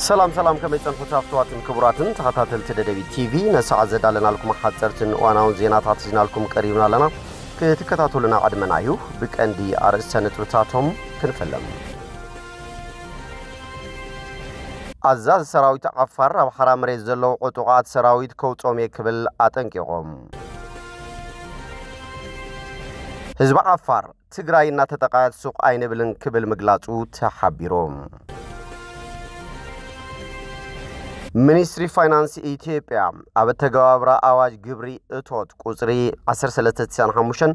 سلام كميتن فتافتواتن كبراتن تخاتل تددبي تي في نسعى زدالنا لكم حاضرتن واناون زينات زينا لكم قريبنا لنا كتكتاتولنا عدمنايو بك اندي ارسن ترتاتهم كنفلم عزاز سراويت عفار او حرام ريز زلو قطوقات سراويت كوصوم يكبل اطنقيقوم حزب عفار تግራይና ተጠቃያት ሱቅ አይነብልን ክብል መግላጹ ተሐቢሮም ሚኒስትሪ ፋይናንስ ኢትዮጵያ አበተጋብራ አዋጅ ግብሪ እቶት ቁጽሪ 1395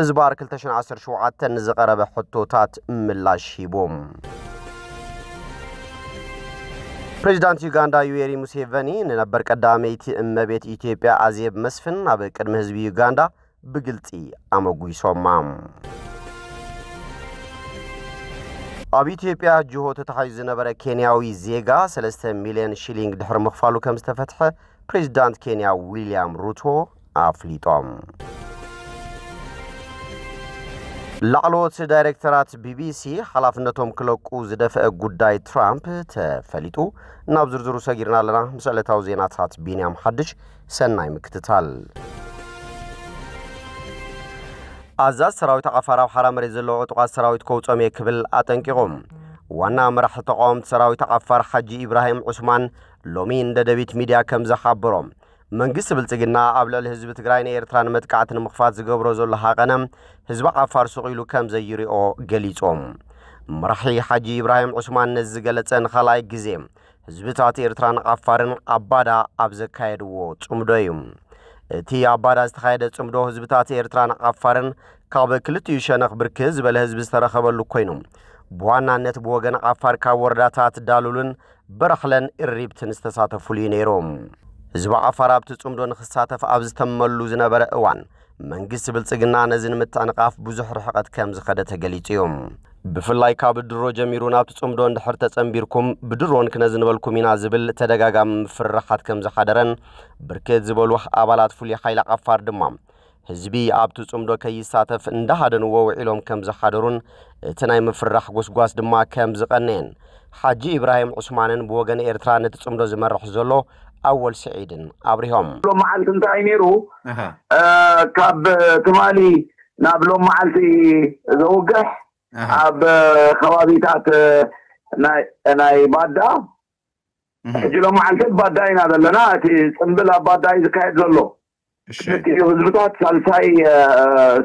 እዝባር 2017 ንዝቀረበ ሕቶታት ምላሽ ሂቦም ፕሬዝዳንት ዩጋንዳ ዩዌሪ ሙሴቬኒ ነበር ቀዳሜቲ እመቤት ኢትዮጵያ አዜብ መስፍን አበ ቅድመ ህዝብ ዩጋንዳ بقلتي أمغوي صومام أبي إثيوبيا جهود تحيز نبرة كينياوي زيغا 3 مليون شيلينغ دحر مخفالو كم استفتح بريزيدانت كينيا ويليام روتو أفليتوم لعلوت دايركتورات بي بي سي حلافنتهم كلوكو زدفع قداي ترامب تفليتو نابزرزرو ساقيرنا لنا مسألة توزينات هات بينيام حدش سناي مكتتال عزاز سراويت عفارة وحرام رزلو عطقات سراويت كوصوم يكبل أطنقيقوم وانا مرح تقوم سراويت عفار حجي إبراهيم عثمان لومين ددبيت ميديا كم زحابروم منقس بلتقنا قبل الهزب تقراين ايرتران متقعتن مخفات زقبرو زول حاقنم هزب عفار سقيلو كم زيري او قليتوم مرحي حجي إبراهيم عثمان نزقلتن خلاي قزيم هزبتات ايرتران عفارن عبادا ابزكايد و تمدويم تي عبادا استخايدة تمدو هزبتات ايرتران عفارن كابا كلتو يشانخ بركز بالهزب استرخبالو كوينوم بوانا نت بوغن عفار كاورداتات دالولن برخلن الريبتن استساتفو لينيروم هزب عفار ابتتمدو نخستاتف ابز تملو زنبر اوان منقس بلتقنا نزن متعنقاف بزح رحقات كامز خدتها قليتيوم بفلاي كاب الدرو جميرون ابتتمدو اندحر تتنبيركم بدرون كنزن بالكم ينازبل تدقاقام فرحات كامز خدرن بركز زبالوح ابالات فولي حيلا عفار دمام هزبي ابتو صمدو كيساتف اندهادن ووعيلوم كم زحادرون تناي مفرح غوسغواس دما كم زقنين حاجي ابراهيم عثمانن بوغن ايرتران تصمدو زمرح زلو اول سعيدن ابريهم لو معلت انت عينيرو كاب تمالي نابلو معلتي زوقح اب خوابيتات ناي بادا جلو معلت باداين هذا لنا تي صنبلا باداي زكايد زلو هزبتات سالساي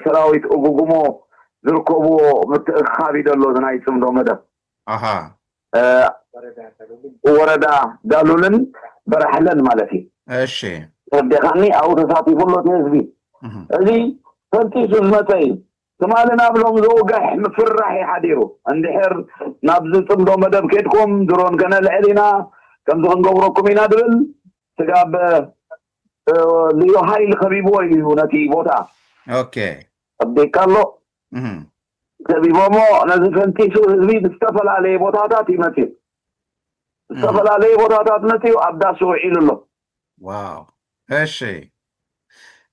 سراويت اوغوغومو زركوبو متخابي دلو زناي صمدو مدى وردا دالولن برحلن مالتي اشي صدقني او تساتي فلو تنزبي ازي فانتي سلمتي تمالنا بلوم زوقح مفرح يحديرو اندحر نابز صمدو مدى بكيتكم درون كان العلينا كم زغن قبركم ينادل تقاب ليو هاي الخبيب ويلي ونتي بوتا اوكي ابديك الله خبيب مو نزفنتي شو هزبي تستفل عليه بوتاتات يمتي تستفل عليه بوتاتات نتي وابدا سو عيلو واو هالشي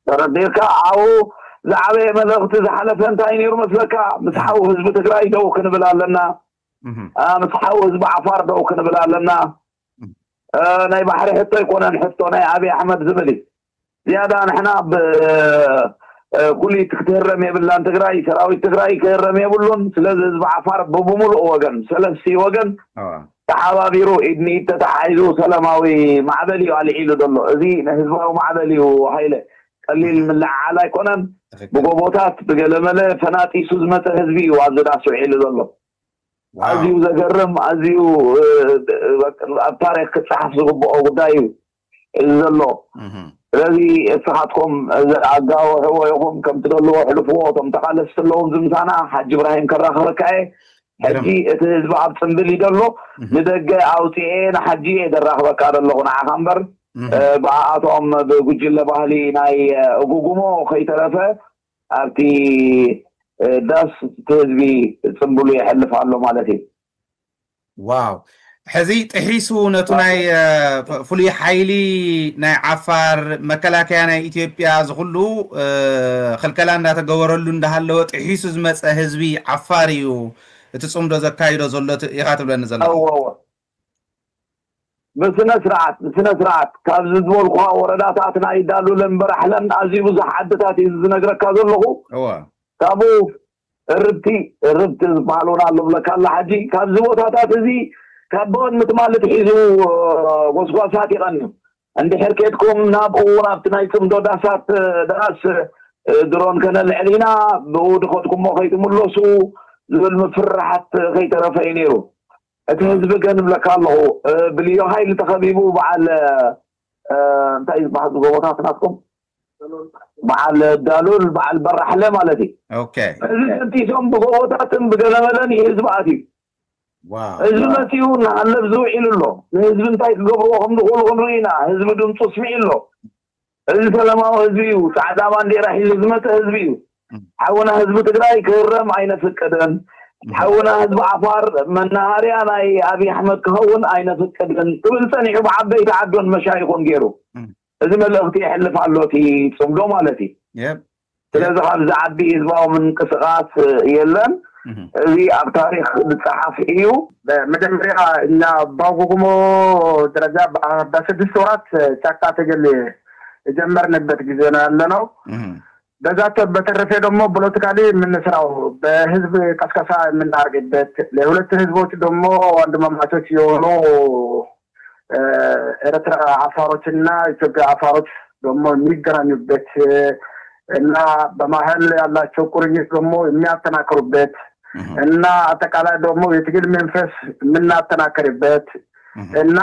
ترديك او زعبي ملغت زحلف انت عينيرو مسلكا مسحو هزب تقراي دو كنبلا لنا مسحو هزب عفار دو كنبلا لنا ناي بحري حتى يكون نحطو ناي ابي احمد زبلي زياده نحنا كل تخترم يبلان تقراي سراوي تقراي كرم يبلون سلاز بعفار بمول وغن سلسي وغن تحابيرو ابني تتحايزو سلاماوي معدلي على عيلو دلو زي حزبو معدلي وهايله قليل من على يكونن بقوبوتات بقلمله فناتي سوزمته حزبي وازداسو عيلو دلو عزيو زغرم عزيو التاريخ كتصحف زغبو غدايو زلو الذي صحتكم اقاو هو يقوم كم تدلو حلفو تم تقالس لهم زمسانا حاج ابراهيم كراخ ركاي حجي تهزب عبد صندل يدلو ندق اوتيين حجي دراخ بكا دلو نع خمبر بعاتهم بوجل ባህሊ ናይ ጉጉሞ ከይተረፈ ኣብቲ داس تزبي صنبولي يحلف عنه مالتي واو حزي تحيسو نتوناي فولي حيلي ناي عفار مكلاكيا ناي إثيوبيا زغلو خلكلان دا تغورلو ندهالو تحيسو زمص حزبي عفاريو تصومدو زكايدو زلو يخاتب لنا زلو بسنة سرعت كابز دول قوا ورداتاتنا يدالو لنبرحلن عزيب زح عدتات يزنقرك كازلغو كابو الربتي زبالونا اللو لك الله حجي كابز بوتاتات زي كابون متمالت حيزو وسواسات يغنم عندي حركتكم نابقونا بتنايكم دو داسات داس درون كان العلينا بودخوتكم وخيتم اللوسو المفرحات خيت رفاينيرو اتهزب كان لك الله بليو هاي اللي تخبيبو بعد انتايز بعض غوطاتناكم بعد الدالول بعد برحله مالتي اوكي انتي سوم بغوطاتن بقلملن يزباتي واو ازمتيون على بزوعين له هزب انتاي قبروهم دخولهم رينا هزب دم تصميع له السلامه هزبيو سعدا ما ندي راح يزمت هزبيو حونا هزب تግራይ كرم عينه فقدن حونا هزب عفار منهاريا ناي ابي احمد كهون عينه فقدن قبل صنيع بعبيت عدون مشايخون غيرو اذا ملغتي يحلف علوتي صمدو مالتي يب ስለዚህ ኣብዚ ዓዲ ህዝባዊ ምንቅስቃስ የለን እዚ ኣብ ታሪክ ዝፅሓፍ እዩ በመጀመሪያ እኛ ባጉጉሞ ደረጃ በ6 ወራት ጫካ ተገል የጀመርንበት ጊዜ ነው ያለነው በዛት በተረፈ ደግሞ ፖለቲካሊ የምንሰራው በህዝብ ቀስቀሳ የምናርግበት ለሁለት ህዝቦች ደግሞ ወንድማማቾች የሆኑ ኤርትራ አፋሮችና ኢትዮጵያ አፋሮች ደግሞ የሚገናኙበት እና በማህል ያላቸው ቁርኝት ደግሞ የሚያጠናክሩበት እና አጠቃላይ ደግሞ የትግል መንፈስ የምናጠናክርበት እና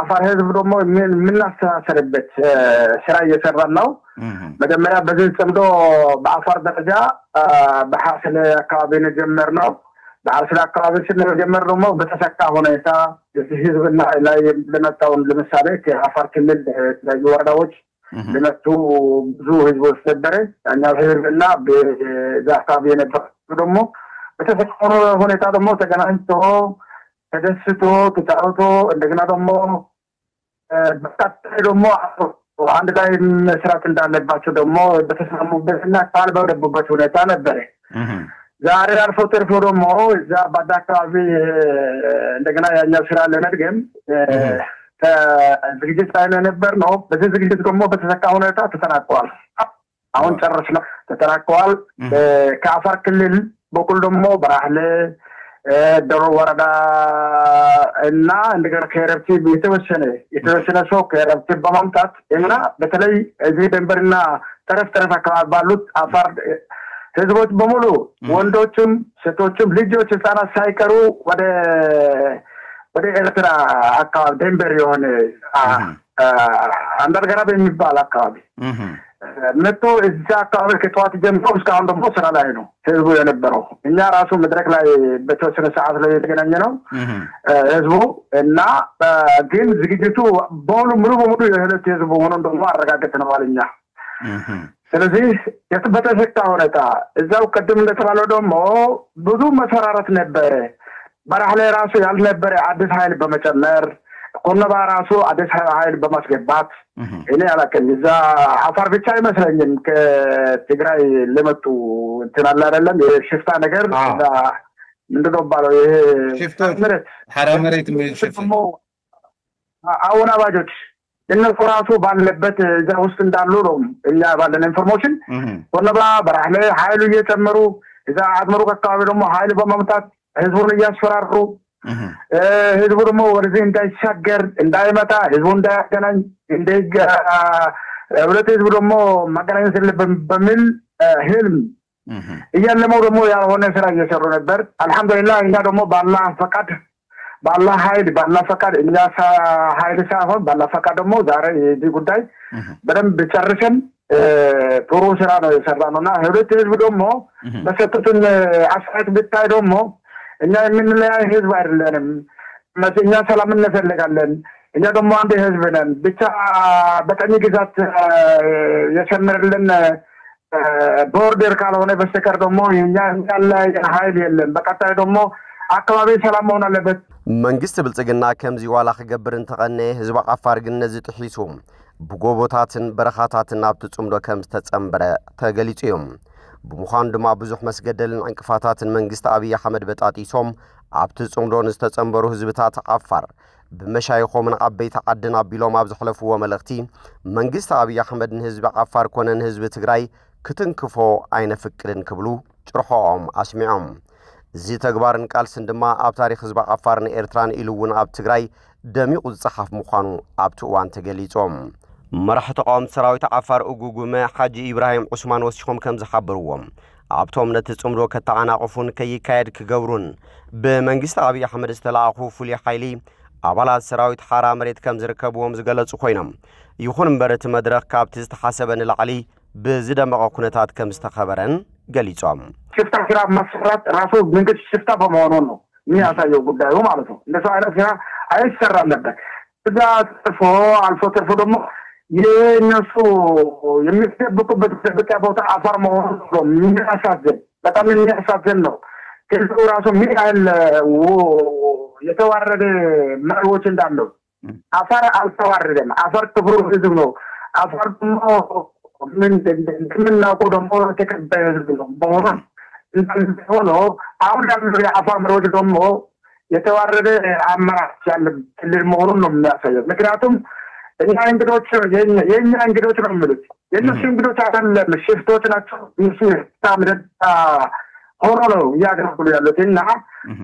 አፋር ህዝብ ደግሞ የምናስተሳሰርበት ስራ እየሰራን ነው መጀመሪያ በዚህ ጽምዶ በአፋር ደረጃ በሐሰለ አካባቢ ነው ጀመርነው በሐሰለ አካባቢ ስንጀምር ደግሞ በተሰካ ሁኔታ ህዝብና ላይ ለመጣው ለምሳሌ ከአፋር ክልል ለወረዳዎች ለመጡ ብዙ ህዝቦች ነበረ ያኛው ህዝብና በዛካቢ የነበረ ደግሞ በተሰካው ሁኔታ ደግሞ ተገናኝቶ ተደስቶ ተጫውቶ እንደገና ደግሞ በቀጣይ ደግሞ አንድ ላይ መስራት እንዳለባቸው ደግሞ በተስማሙበትና ቃል በገቡበት ሁኔታ ነበር ዛሬ አልፎ ተርፎ ደግሞ እዛ ባዳካቢ እንደገና ያኛው ስራ ለመድገም ዝግጅት ላይ ነበር ነው በዚህ ዝግጅት ደግሞ በተሰካ ሁኔታ ተጠናቋል አሁን ጨርሰናል ተጠናቋል ከአፋር ክልል በኩል ደግሞ በራህለ ደሮ ወረዳ እና እንደገና ከረብቲ የተወሰነ ሰው ከረብቲ በማምጣት እና በተለይ እዚህ ደንበርና ተረፍ አካባቢ ባሉት አፋር ህዝቦች በሙሉ ወንዶችም ሴቶችም ልጆች ህፃናት ሳይቀሩ ወደ ኤርትራ አካባቢ ደንበር የሆነ አንደርጋራብ የሚባል አካባቢ መጥቶ እዛ አካባቢ ከጧት ጀምሮ እስካሁን ደግሞ ስራ ላይ ነው ህዝቡ የነበረው እኛ ራሱ መድረክ ላይ በተወሰነ ሰዓት ላይ የተገናኘ ነው ህዝቡ እና ግን ዝግጅቱ ሙሉ በሙሉ የሁለት ህዝቡ ሆኖ ደግሞ አረጋግጠን ዋልኛ ስለዚህ የተበተሰካ ሁኔታ እዛው ቀደም እንደተባለው ደግሞ ብዙ መሰራራት ነበር በራህለ ራሱ ያልነበረ አዲስ ኃይል በመጨመር ኮነባ ራሱ አዲስ ኃይል በማስገባት እኔ አላከኝ እዛ አፋር ብቻ አይመስለኝም ከትግራይ ለመጡ እንትን አለ አይደለም የሽፍታ ነገር ምንድነው ባለው ይሄ ሽፍቶች ሐራመሬት ምን ሽፍቶ አሁን አባጆች እነሱ ራሱ ባለበት እዛ ውስጥ እንዳሉ ነው እኛ ባለን ኢንፎርሜሽን ኮነባ በራህለ ኃይሉ እየጨመሩ እዛ አድመሩ አካባቢ ደግሞ ኃይል በማምጣት ህዝቡን እያስፈራሩ ህዝቡ ደግሞ ወደዚህ እንዳይሻገር እንዳይመጣ ህዝቡ እንዳያገናኝ ሁለት ህዝቡ ደግሞ ማገናኘት የለበትም በሚል ህልም እያለመው ደግሞ ያልሆነ ስራ እየሰሩ ነበር አልহামዱሊላህ እኛ ደግሞ ባላህ ፈቃድ እኛ ኃይል ሳይሆን ባላህ ፈቃድ ደግሞ ዛሬ የዚህ ጉዳይ በደንብ ጨርሰን ጥሩ ስራ ነው የሰራነውና ሁለት ህዝብ ደግሞ በሰጡትን አስተያየት ብታይ ደግሞ እኛ የምንለያይ ህዝብ አይደለንም እኛ ሰላም እንፈልጋለን እኛ ደግሞ አንድ ህዝብ ነን ብቻ በቀኝ ግዛት የሰመረልን ቦርደር ካልሆነ በስተቀር ደግሞ እኛ ያለ ኃይል የለም በቀጣይ ደግሞ አካባቢ ሰላም መሆን አለበት መንግስት ብልጽግና ከምዚ ዋላ ከገብርን ተቀነ ህዝብ አፋር ግን ነዚ ጥሒሱም ብጎቦታትን በረኻታትን ኣብቲ ጽምዶ ከም ዝተጸምበረ ተገሊጹ እዮም ብምዃኑ ድማ ብዙሕ መስገደልን ዕንቅፋታትን መንግስቲ ኣብይ ኣሕመድ በጣጢሶም ኣብቲ ጽምዶ ንዝተጸምበሩ ህዝብታት ኣፋር بمشايخهم عبيت عدنا بيلوم أبز حلفوا ملغتي منجست أبي أحمد نهزب عفار كونن هزب تجري كتنكفو أين فكرن كبلو جرحهم أسمعهم زي تكبارن قال سندما أب تاريخ هزب عفارن إيرتران إلوون أب تجري دمي الصحف مخانو أب توان تجليتهم مرحة قام سراويت عفار أجوجما حاجي إبراهيم عثمان وسخهم كم زحبروهم عبتهم نتسمرو كتعناقفون كي كايد كجورون بمنجست أبي أحمد استلاقو فولي حيلي أبلا سراويت حارة مريت كم زركبوهم زقلت خوينم يخون برت مدرخ كابت استحسبن العلي بزيد مقاكونتات كم استخبرن قليتهم شفتا كرا مسرات راسو منك شفتا بمونونو مياسا يو قدايو مالتو نسو عينا فيها عيش سران لبك إذا تفو دمو የነሱ የሚጠብቁበት ቦታ አፈር መሆኑ የሚያሳዝን በጣም የሚያሳዝን ነው። ከዚህ ራሱ ምን ያህል የተዋረደ መሪዎች እንዳለው አፈር አልተዋረደም። አፈር ክብሩ ህዝብ ነው። አፈር ደግሞ ምናውቀው ደግሞ ተቀባይ ህዝብ ነው። በሆነ ሆኖ አሁን ያለው የአፈር መሪዎች ደግሞ የተዋረደ አመራር ያለ ክልል መሆኑን ነው የሚያሳየው። ምክንያቱም የኛ እንግዶች ነው የሚሉት የነሱ እንግዶች አይደለም ሽፍቶች ናቸው እሱ ታምረታ ሆኖ ነው ያገርኩሉ ያሉት እና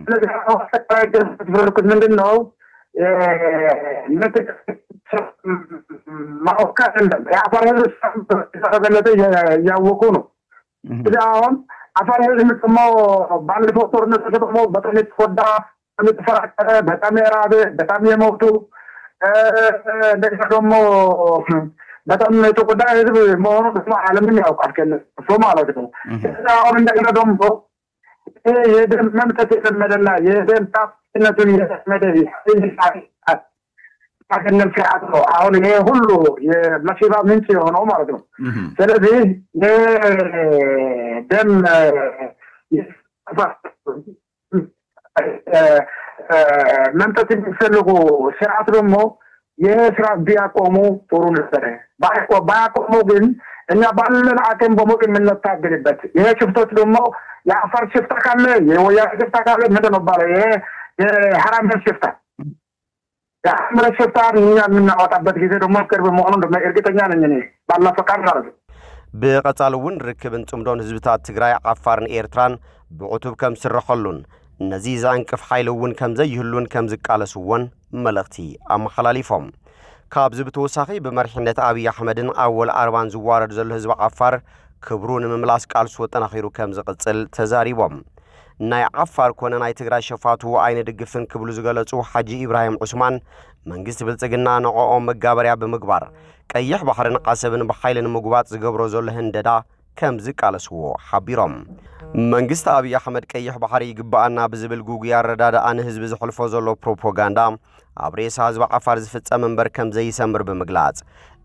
ስለዚህ አስተካክል ምንድነው ማውቃት እንደም ያፈረው ተበለተ ያወቁ ነው ስለዚህ አፈረው ምትመው ባለፈው ጦርነት ተጠቅሞ በጣም ተቆዳ ተፈራቀረ በጣም ያራደ በጣም የሞቱ ደግሞ በጣም የተቆዳ ህዝብ መሆኑ ደግሞ ዓለምን ያውቃል ከነሱ ማለት ነው። አሁን እንደገና ደግሞ የደም መምጠት የተመደላ የደም ታፍነቱን የተመደ አገነን ፍርሃት ነው። አሁን ይሄ ሁሉ የመሲባ ምንጭ የሆነው ማለት ነው። ስለዚህ የደም መንጠት የሚፈልጉ ስርዓት ደግሞ የስራ ቢያቆሙ ጥሩ ነበር። ባያቆሙ ግን እኛ ባለን አቅም በሞት የምንታገልበት ይሄ ሽፍቶች ደግሞ የአፈር ሽፍታ ካለ የወያኔ ሽፍታ ካለ ምንድን ነው ባለው የሐራም ሽፍታ የሐራም ሽፍታ እኛ የምናወጣበት ጊዜ ደግሞ ቅርብ መሆኑን ደግሞ እርግጠኛ ነኝ እኔ ባላ ፈቃድ ማለት ነው። بقتالون ركبن صمدون حزبታት ትግራይ ዓፋርን ኤርትራን ብዕቱብ ከም ስረኸሉን እነዚህ ዛንቅፍ ኃይለውን ከም ዘይህሉን ከም ዝቃለሱውን መልእኽቲ አመሐላሊፎም ካብ ዝብተወሳኺ በመርሕነት አብይ አሕመድን አወል አርባን ዝዋረድ ዘሎ ህዝብ ዓፋር ክብሩን መምላስ ቃልሱ ተናኺሩ ከም ዝቅጽል ተዛሪቦም ናይ ዓፋር ኮነ ናይ ትግራይ ሸፋቱ አይነ ድግፍን ክብሉ ዝገለጹ ሐጂ ኢብራሂም ዑስማን መንግስት ብልጽግና ነቆኦም መጋበርያ በመግባር ቀይሕ ባህርን ቃሰብን በኃይልን መግባጥ ዝገብሮ ዘሎ ህንደዳ ከም ዝቃለስዎ ሓቢሮም መንግስት አብይ አሕመድ ቀይሕ ባህሪ ይግባአና ብዝብል ጉጉ ያረዳዳአን ህዝብ ዝሕልፎ ዘሎ ፕሮፓጋንዳ አብሬሳ ህዝብ ዓፋር ዝፍጸም እንበር ከም ዘይሰምር በመግላጽ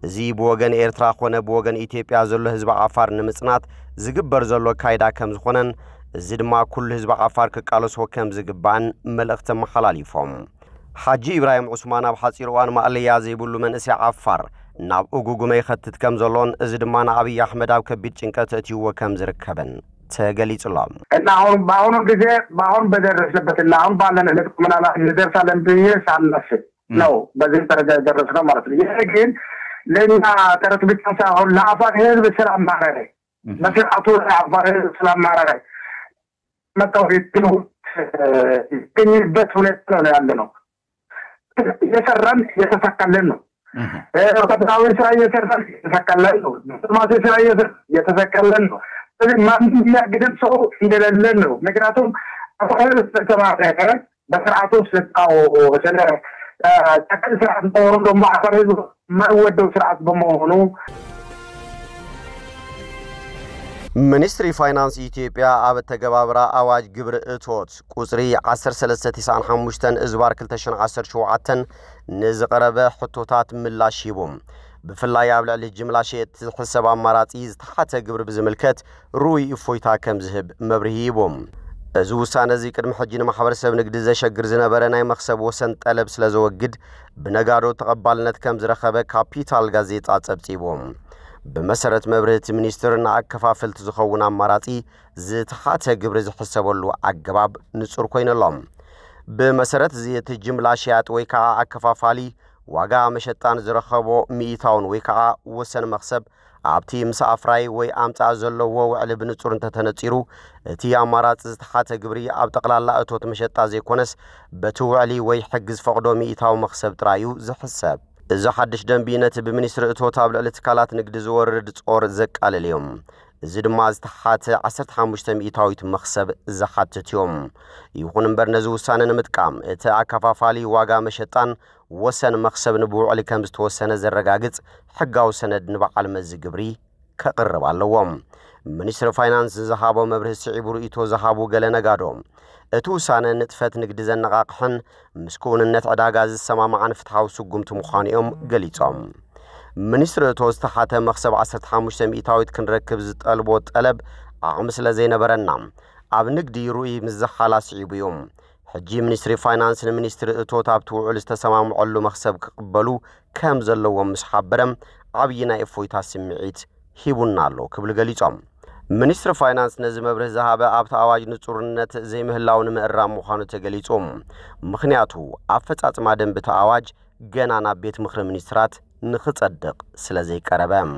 እዚ በወገን ኤርትራ ኮነ በወገን ኢትዮጵያ ዘሎ ህዝብ ዓፋር ንምጽናት ዝግበር ዘሎ ካይዳ ከም ዝኾነን እዚ ድማ ኩሉ ህዝብ ዓፋር ከቃለስዎ ከም ዝግባን መልእኽቲ መሐላሊፎም ሐጂ ኢብራሂም ዑስማን አብ ሐጺርዋን ማእለያ ዘይብሉ መንእሰይ ዓፋር ናብ እጉጉመ ይኸትት ከም ዘሎን እዚ ድማ አብይ አሕመድ አብ ከቢድ ጭንቀት እትይዎ ከም ዝርከበን ተገሊጽሎም እና አሁን ጊዜ አሁን በደረሰበትና አሁን ባለን ለጥ ምናላ እንደርሳለን ብዬ ሳላስብ ነው በዚህ ደረጃ ደረስነው ማለት ነው። ይሄ ግን ለኛ ተረት ብቻ ሳይሆን ለአፋር ህዝብ ሰላም ማረረ ለአቶ አፋር ህዝብ ሰላም ማረረ መጣውት ነው ከኝበት ሁኔታ ነው ያለነው የሰራን የተሳካለን ነው ወጣታዊ ስራ እየሰራን የተሳካለን ነው ማሴ ስራ እየተሳካለን ነው ስለዚህ ማንኛውም ያግደን ሰው እንደሌለን ነው ምክንያቱም አፋር ተማረከ በስርዓቱ ስለታው ስለ ተከል ስርዓት ነው ደግሞ አፋር ህዝብ ማይወደው ስርዓት በመሆኑ ሚኒስትሪ ፋይናንስ ኢትዮጵያ አብ ተገባብራ አዋጅ ግብር እቶት ቁጽሪ 1395 እዝባር 2017 ንዝቀረበ ሕቶታት ምላሽ ይቦም بفلاي عبل الجملة شيء حسب عماراتي حتى قبر بزملكات روي إفويتا كم ذهب مبرهيبهم زو سنة ذكر محجين محبر سبنك دزا شجر زنبرنا مخسب وسنت ألب سلزو جد بنجارو تقبلنت كم زرخبة كابيتال غازيت عتبتيبهم بمسرة مبرهة منيسترنا عكفافل تزخون عماراتي زت حتى قبر حسب له عجباب نصر كوين اللهم بمسرت زيت جملة شيات ويكا أكفافالي واقع مشتان زرخبو ميتاون ويكا وسن مخسب عبتي مسافراي وي امتا زلو وعلى بنصور انت تنصيرو تي امارات زتحاته غبري اب تقلالا اتوت مشطا زي كونس بتوعلي وي حجز فقدو ميتاو مخسب ترايو زحساب اذا حدش دنبينت بمنستر اتوت ابل الاتكالات نقد زورد صور زق على اليوم زد ما زتحاته 15 ميتاويت مخسب زحاتتيوم يكون امبر نزو سانن متقام اتا اكفافالي واغا مشطان وسن مخسب نبوع علي كم زتوسنه زرغاغص حقاو سند نبعال مزغبري كقرب علوم منستر فاينانس زهابو مبره سعيبرو ايتو زهابو غله نغادوم اتو سانه نطفت نقد زنقاقحن مسكوننت عداغا زسمامعن فتحاو سغمت مخانيوم غليصوم منستر توستحاته مخسب 15 ميتاويت كنركب زطلبو طلب عمسله زينبرنا اب نقد يروي مزحالا سعيبيوم حجي منستري فاينانس المنستر توتاب توعل استسمام علو مخسب قبلو كم زلوم مسحبرم عبينا افويتا سمعيت هيبونالو كبل غليصوم منستر فاينانس نزي مبره زهابه ابت اواج نصورنت زي مهلاون مقرام مخانو تغليصوم مخنياتو افصاصما دنب تاواج ገናና ቤት ምክር ሚኒስትራት ንኽጸድቅ ስለዚህ ቀረበም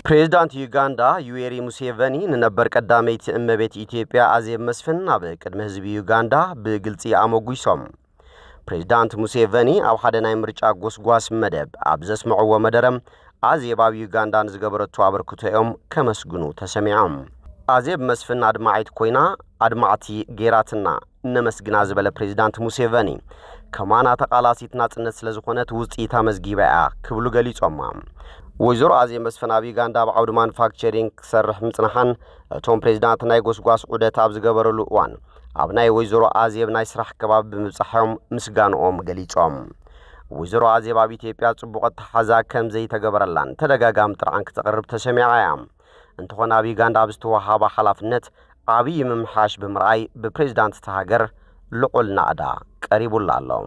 ፕሬዝዳንት ዩጋንዳ ዩዌሪ ሙሴቬኒ ነበር ቀዳሜት እመቤት ኢትዮጵያ አዜብ መስፍን አበ ቅድመ ህዝብ ዩጋንዳ በግልጽ አመጉይሶም ፕሬዝዳንት ሙሴቬኒ አብ ሐደናይ ምርጫ ጎስጓስ መደብ አብዘስመዑ ወመደረም አዜብ አብ ዩጋንዳን ዝገበረቱ አበርክቶኦም ከመስግኑ ተሰሚዓም አዜብ መስፍን አድማዓት ኮይና አድማዓቲ ጌራትና ነመስግና ዝበለ ፕሬዝዳንት ሙሴቬኒ ከማና ተቃላሲት ናጽነት ስለዝኾነት ውጽኢታ መዝጊባያ ክብሉ ገሊጾማ ወይዘሮ አዜብ መስፍን አብ ዩጋንዳ በአውድ ማኑፋክቸሪንግ ሰርሕ ምጽናሐን ቶም ፕሬዝዳንት ናይ ጎስጓስ ዑደት አብ ዝገበረሉ እዋን አብ ናይ ወይዘሮ አዜብ ናይ ስራሕ ከባቢ ብምጽሐዮም ምስጋንኦም ገሊጾም ወይዘሮ አዜብ አብ ኢትዮጵያ ጽቡቀት ተሓዛ ከም ዘይተገበረላን ተደጋጋም ጥርዓን ክትቀርብ ተሰሚዓያ እንተኾነ አብ ዩጋንዳ ብዝተወሃበ ሓላፍነት አብይ መምሐሽ በመራይ በፕሬዝዳንት ተሃገር ልዑል ናዕዳ ቀሪቡላለው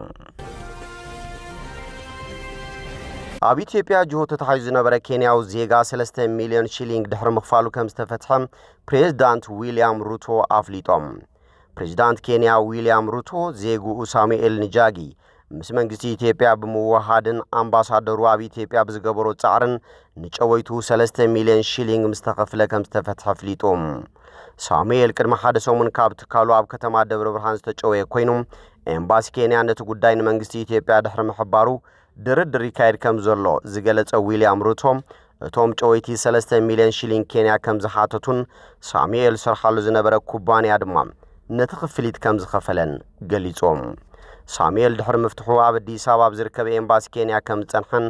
አብ ኢትዮጵያ ጆሆት ተሐይዝ ነበረ ኬንያው ዜጋ 3 ሚሊዮን ሺሊንግ ድሕር መኽፋሉ ከም ዝተፈትሐም ፕሬዝዳንት ዊሊያም ሩቶ አፍሊጦም ፕሬዝዳንት ኬንያ ዊሊያም ሩቶ ዜጉ ሳሙኤል ንጃጊ ምስ መንግስቲ ኢትዮጵያ በመዋሃድን አምባሳደሩ አብ ኢትዮጵያ በዝገበሮ ጻዕርን ንጨወይቱ 3 ሚሊዮን ሺሊንግ ምስተኸፍለ ከም ዝተፈትሐ ፍሊጦም ሳሙኤል ቅድመ ሓደ ሰሙን ካብት ካሉ አብ ከተማ ደብረ ብርሃን ዝተጨወየ ኮይኑ ኤምባሲ ኬንያ ነቲ ጉዳይ ንመንግስቲ ኢትዮጵያ ድሕር መሕባሩ ድርድር ይካየድ ከም ዘሎ ዝገለጸ ዊሊያም ሩቶ እቶም ጨወይቲ 3 ሚሊዮን ሺሊንግ ኬንያ ከም ዝሓተቱን ሳሙኤል ሰርሓሉ ዝነበረ ኩባንያ ድማ ነቲ ክፍሊት ከም ዝኸፈለን ገሊጾም ሳሙኤል ድሕር መፍትሑ አብ አዲስ አበባ ዝርከብ ኤምባሲ ኬንያ ከም ጸንሐን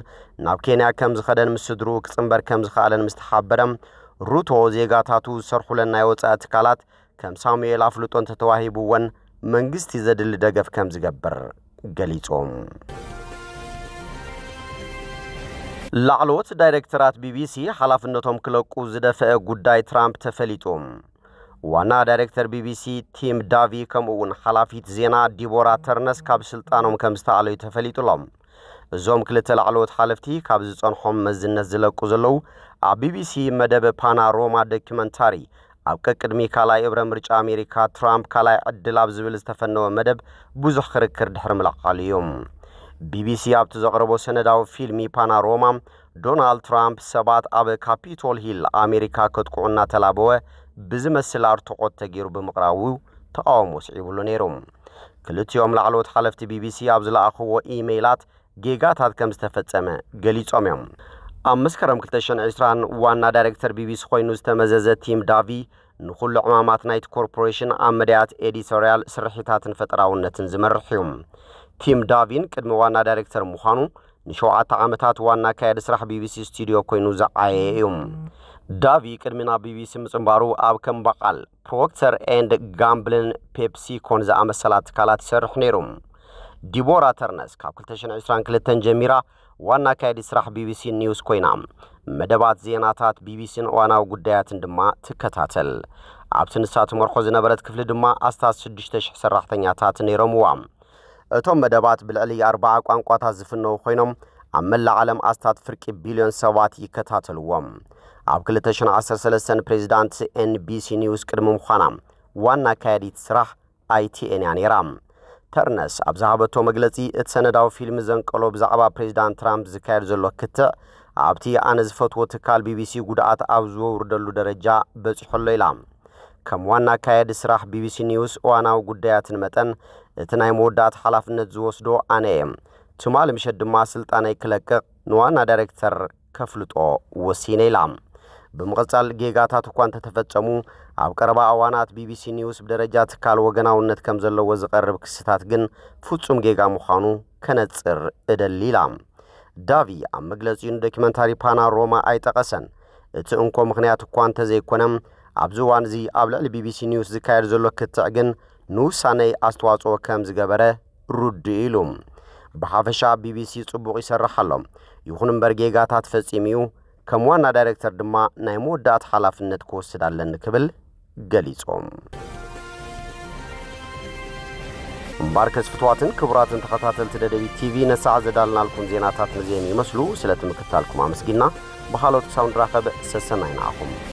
ናብ ኬንያ ከም ዝኸደን ምስድሩ ክጽንበር ከም ዝኻለን ምስተሓበረም ሩቶ ዜጋታቱ ሰርሑለና የወጻት ካላት ከም ሳሙኤል አፍልጦን ተተዋሂቡወን መንግስት ይዘድል ደገፍ ከም ዝገብር ገሊጾም ላዕሎት ዳይሬክተራት ቢቢሲ ሐላፍነቶም ክለቁ ዝደፈአ ጉዳይ ትራምፕ ተፈሊጦም ዋና ዳይሬክተር ቢቢሲ ቲም ዳቪ ከምኡን ሐላፊት ዜና ዲቦራ ተርነስ ካብ ስልጣኖም ከም ዝተዓለዩ ተፈሊጡሎም እዞም ክልተ ላዕሎት ሐለፍቲ ካብ ዝጸንሖም መዝነት ዝለቁ ዘለው ኣብ ቢቢሲ መደብ ፓናሮማ ዶክመንታሪ ኣብ ቅድሚ ካላይ እብረ ምርጫ አሜሪካ ትራምፕ ካላይ ዕድል ኣብ ዝብል ዝተፈነወ መደብ ብዙሕ ክርክር ድሕር ምልቃልዮም ቢቢሲ ኣብቲ ዘቕረቦ ሰነዳዊ ፊልሚ ፓናሮማ ዶናልድ ትራምፕ ሰባት ኣብ ካፒቶል ሂል አሜሪካ ከጥቁዑና ተላበወ ብዝመስል አርትዖት ተገይሩ ብምቕራቡ ተቃውሞ ስዒብሉ ነይሮም ክልቲኦም ላዕሎት ሐለፍቲ ቢቢሲ ኣብ ዝለኣኽዎ ኢሜይላት ጌጋታት ከም ዝተፈጸመ ገሊጾም እዮም ኣብ መስከረም 2020 ዋና ዳይሬክተር ቢቢሲ ኮይኑ ዝተመዘዘ ቲም ዳቪ ንኹሉ ዕማማት ናይት ኮርፖሬሽን ኣብ መድያት ኤዲቶሪያል ስርሒታትን ፈጠራውነትን ዝመርሕ እዩ ቲም ዳቪን ቅድሚ ዋና ዳይሬክተር ምዃኑ ንሸውዓተ ዓመታት ዋና ካየድ ስራሕ ቢቢሲ ስቱዲዮ ኮይኑ ዝዓየየ እዩ ዳቪ ቅድሚና ቢቢሲ ምጽንባሩ ኣብ ከም በቃል ፕሮክተር ኤንድ ጋምብልን ፔፕሲ ኮን ዝኣመሰላት ካላት ይሰርሕ ነይሩ ዲቦራ ተርነስ ካብ 2022 ጀሚራ ዋና ካየድ ስራሕ ቢቢሲ ኒውስ ኮይና መደባት ዜናታት ቢቢሲን ዋናው ጉዳያትን ድማ ትከታተል ኣብቲ ንሳቱ መርሖ ዝነበረት ክፍሊ ድማ ኣስታት 6000 ሰራሕተኛታት ነይሮምዋ እቶም መደባት ብልዕሊ 40 ቋንቋታት ዝፍነው ኮይኖም ኣብ መላእ ዓለም ኣስታት ፍርቂ ቢልዮን ሰባት ይከታተልዎም ኣብ 2013 ፕሬዝዳንት ኤንቢሲ ኒውስ ቅድሚ ምዃና ዋና ካያዲት ስራሕ ኣይቲኤን ያኔራም ተርነስ ኣብዛሃበቶ መግለጺ እትሰነዳው ፊልም ዘንቀሎ ብዛዕባ ፕሬዝዳንት ትራምፕ ዝካየድ ዘሎ ክትዕ ኣብቲ ኣነ ዝፈትዎ ትካል ቢቢሲ ጉድኣት ኣብ ዝወርደሉ ደረጃ በፂሑሎ ኢላ ከም ዋና ካያዲ ስራሕ ቢቢሲ ኒውስ ዋናው ጉዳያትን መጠን እቲ ናይ መወዳእታ ሓላፍነት ዝወስዶ ኣነ እየ ትማል ምሸት ድማ ስልጣነይ ክለቅቕ ንዋና ዳይሬክተር ከፍልጦ ወሲነ ኢላ ብምቕጻል ጌጋታት እኳ እንተተፈጸሙ ኣብ ቀረባ ኣዋናት ቢቢሲ ኒውስ ብደረጃ ትካል ወገናውነት ከም ዘለዎ ዝቐርብ ክስታት ግን ፍጹም ጌጋ ምዃኑ ከነጽር እደሊላ ዳቪ ኣብ መግለጺኡ ዶክመንታሪ ፓናሮማ ኣይጠቐሰን እቲ እንኮ ምኽንያት እኳ እንተዘይኮነም ኣብዚ እዋን እዚ ኣብ ልዕሊ ቢቢሲ ኒውስ ዝካየድ ዘሎ ክትዕ ግን ንውሳነይ ኣስተዋጽኦ ከም ዝገበረ ሩድ ኢሉ ብሓፈሻ ቢቢሲ ጽቡቕ ይሰርሕ ኣሎ ይኹን እምበር ጌጋታት ፈጺሙ ከም ዋና ዳይሬክተር ድማ ናይ መወዳእታ ሓላፍነት ክወስድ ኣለኒ ክብል ገሊጾም እምባርከስ ፍትዋትን ክቡራትን ተኸታተልቲ ደደቢት ቲቪ ነሳዕ ዘዳልናልኩም ዜናታት ነዚኦም ይመስሉ ስለትምክታልኩም ኣመስጊና ብኻልኦት ክሳብ ንራኸብ ሰሰናይ ንኣኹም